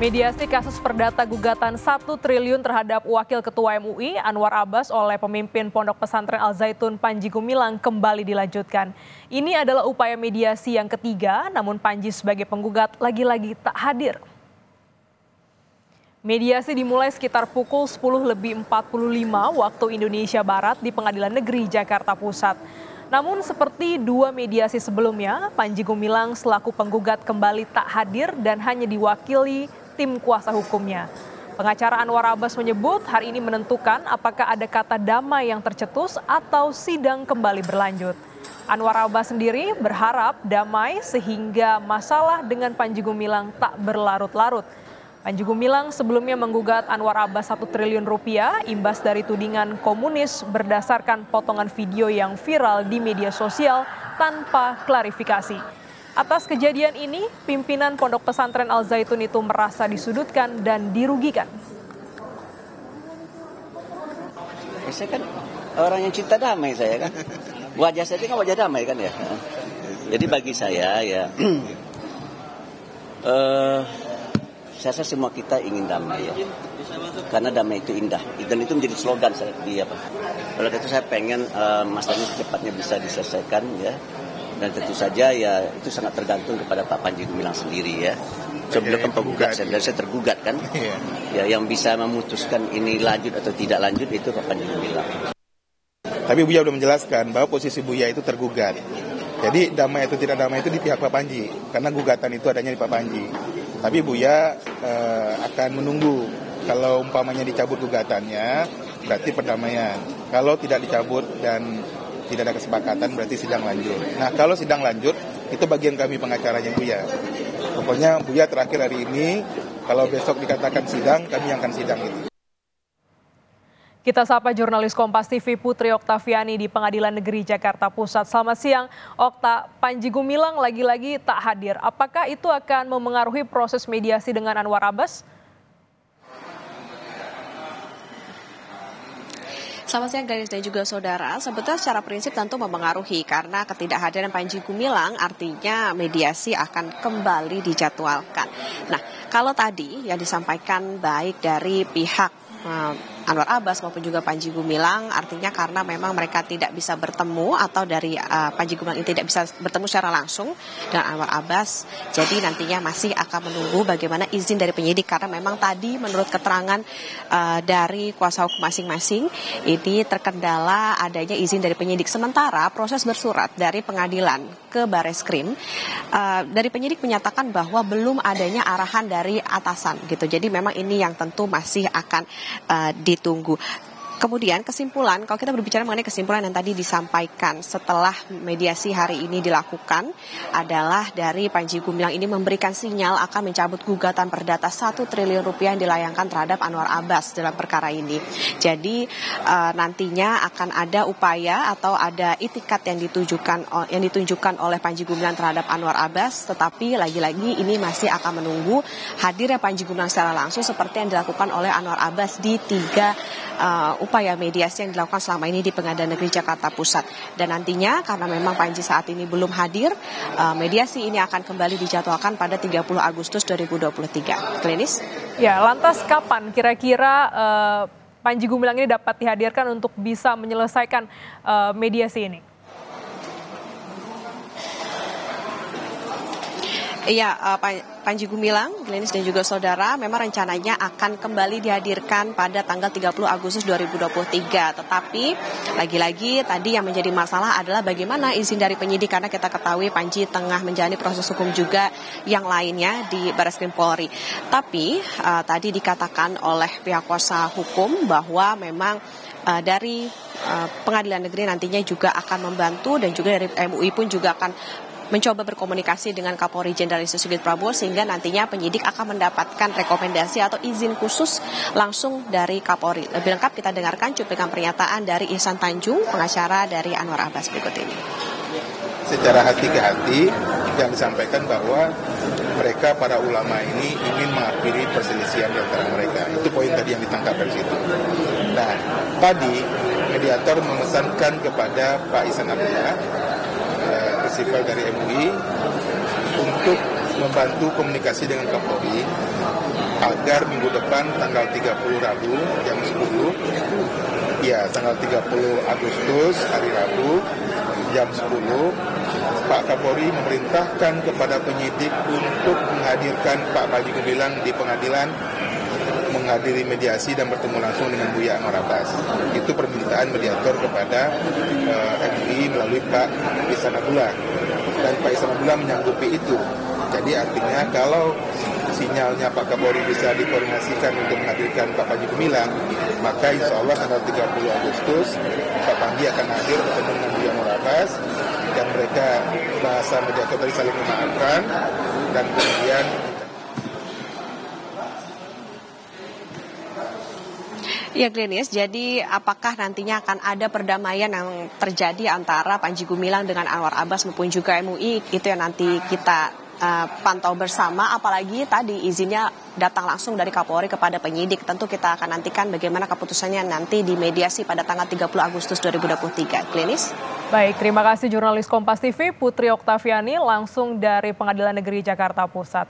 Mediasi kasus perdata gugatan 1 triliun terhadap Wakil Ketua MUI Anwar Abbas oleh pemimpin Pondok Pesantren Al Zaitun Panji Gumilang kembali dilanjutkan. Ini adalah upaya mediasi yang ketiga, namun Panji sebagai penggugat lagi-lagi tak hadir. Mediasi dimulai sekitar pukul 10.45 waktu Indonesia Barat di Pengadilan Negeri Jakarta Pusat. Namun seperti dua mediasi sebelumnya, Panji Gumilang selaku penggugat kembali tak hadir dan hanya diwakili tim kuasa hukumnya. Pengacara Anwar Abbas menyebut hari ini menentukan apakah ada kata damai yang tercetus atau sidang kembali berlanjut. Anwar Abbas sendiri berharap damai sehingga masalah dengan Panji Gumilang tak berlarut-larut. Panji Gumilang sebelumnya menggugat Anwar Abbas 1 triliun rupiah imbas dari tudingan komunis berdasarkan potongan video yang viral di media sosial tanpa klarifikasi. Atas kejadian ini, pimpinan Pondok Pesantren Al Zaitun itu merasa disudutkan dan dirugikan. Saya kan orang yang cinta damai saya kan. Wajah saya kan wajah damai kan ya. Jadi bagi saya ya, saya rasa semua kita ingin damai ya. Karena damai itu indah. Dan itu menjadi slogan saya di apa. Oleh itu saya pengen masalahnya secepatnya bisa diselesaikan ya. Dan tentu saja ya itu sangat tergantung kepada Pak Panji Gumilang sendiri ya. Sebelum kan penggugat saya tergugat kan. Ya yang bisa memutuskan ini lanjut atau tidak lanjut itu Pak Panji Gumilang. Tapi Buya sudah menjelaskan bahwa posisi Buya itu tergugat. Jadi damai atau tidak damai itu di pihak Pak Panji. Karena gugatan itu adanya di Pak Panji. Tapi Buya akan menunggu. Kalau umpamanya dicabut gugatannya berarti perdamaian. Kalau tidak dicabut dan tidak ada kesepakatan berarti sidang lanjut. Nah kalau sidang lanjut itu bagian kami pengacaranya Buya. Pokoknya Buya terakhir hari ini kalau besok dikatakan sidang kami akan sidang itu. Kita sapa jurnalis Kompas TV Putri Oktaviani di Pengadilan Negeri Jakarta Pusat. Selamat siang, Okta. Panji Gumilang lagi-lagi tak hadir. Apakah itu akan memengaruhi proses mediasi dengan Anwar Abbas? Selamat siang Garis dan juga saudara. Sebetulnya secara prinsip tentu memengaruhi karena ketidakhadiran Panji Gumilang artinya mediasi akan kembali dijadwalkan. Nah, kalau tadi yang disampaikan baik dari pihak Anwar Abbas maupun juga Panji Gumilang artinya karena memang mereka tidak bisa bertemu atau dari Panji Gumilang ini tidak bisa bertemu secara langsung dengan Anwar Abbas, jadi nantinya masih akan menunggu bagaimana izin dari penyidik karena memang tadi menurut keterangan dari kuasa hukum masing-masing ini terkendala adanya izin dari penyidik. Sementara proses bersurat dari pengadilan ke Bareskrim dari penyidik menyatakan bahwa belum adanya arahan dari atasan gitu, jadi memang ini yang tentu masih akan ditunggu. Kemudian kesimpulan, kalau kita berbicara mengenai kesimpulan yang tadi disampaikan setelah mediasi hari ini dilakukan adalah dari Panji Gumilang ini memberikan sinyal akan mencabut gugatan perdata 1 triliun rupiah yang dilayangkan terhadap Anwar Abbas dalam perkara ini. Jadi nantinya akan ada upaya atau ada itikat yang ditunjukkan oleh Panji Gumilang terhadap Anwar Abbas, tetapi lagi-lagi ini masih akan menunggu hadirnya Panji Gumilang secara langsung seperti yang dilakukan oleh Anwar Abbas di 3 upaya mediasi yang dilakukan selama ini di Pengadilan Negeri Jakarta Pusat. Dan nantinya karena memang Panji saat ini belum hadir, mediasi ini akan kembali dijadwalkan pada 30 Agustus 2023. Klinis? Ya, lantas kapan kira-kira Panji Gumilang ini dapat dihadirkan untuk bisa menyelesaikan mediasi ini? Iya, Panji Gumilang, Glenis dan juga saudara, memang rencananya akan kembali dihadirkan pada tanggal 30 Agustus 2023. Tetapi lagi-lagi tadi yang menjadi masalah adalah bagaimana izin dari penyidik karena kita ketahui Panji tengah menjalani proses hukum juga yang lainnya di Bareskrim Polri. Tapi tadi dikatakan oleh pihak kuasa hukum bahwa memang dari pengadilan negeri nantinya juga akan membantu dan juga dari MUI pun juga akan mencoba berkomunikasi dengan Kapolri Jenderal Listio Sigit Prabowo sehingga nantinya penyidik akan mendapatkan rekomendasi atau izin khusus langsung dari Kapolri. Lebih lengkap kita dengarkan cuplikan pernyataan dari Ihsan Tanjung, pengacara dari Anwar Abbas berikut ini. Secara hati ke hati yang disampaikan bahwa mereka para ulama ini ingin mengakhiri perselisihan di antara mereka. Itu poin tadi yang ditangkap dari situ. Nah, tadi mediator memesankan kepada Pak Ihsan Abdullah, prinsipal dari MUI, untuk membantu komunikasi dengan Kapolri agar minggu depan tanggal 30 Rabu jam 10, ya tanggal 30 Agustus hari Rabu jam 10, Pak Kapolri memerintahkan kepada penyidik untuk menghadirkan Pak Panji Gumilang di pengadilan, menghadiri mediasi dan bertemu langsung dengan Buya Anwar Abbas. Itu permintaan mediator kepada MUI melalui Pak Ihsan Abdullah. Dan Pak Ihsan Abdullah menyanggupi itu. Jadi artinya kalau sinyalnya Pak Kapolri bisa dikoordinasikan untuk menghadirkan Pak Panji Gumilang, maka insya Allah tanggal 30 Agustus Pak Panji akan hadir bertemu dengan Buya Anwar Abbas, dan mereka bahasa mediator tadi saling memaafkan, dan kemudian ya Glenis, jadi apakah nantinya akan ada perdamaian yang terjadi antara Panji Gumilang dengan Anwar Abbas maupun juga MUI, itu yang nanti kita pantau bersama, apalagi tadi izinnya datang langsung dari Kapolri kepada penyidik. Tentu kita akan nantikan bagaimana keputusannya nanti di mediasi pada tanggal 30 Agustus 2023. Glenis? Baik, terima kasih jurnalis Kompas TV Putri Oktaviani langsung dari Pengadilan Negeri Jakarta Pusat.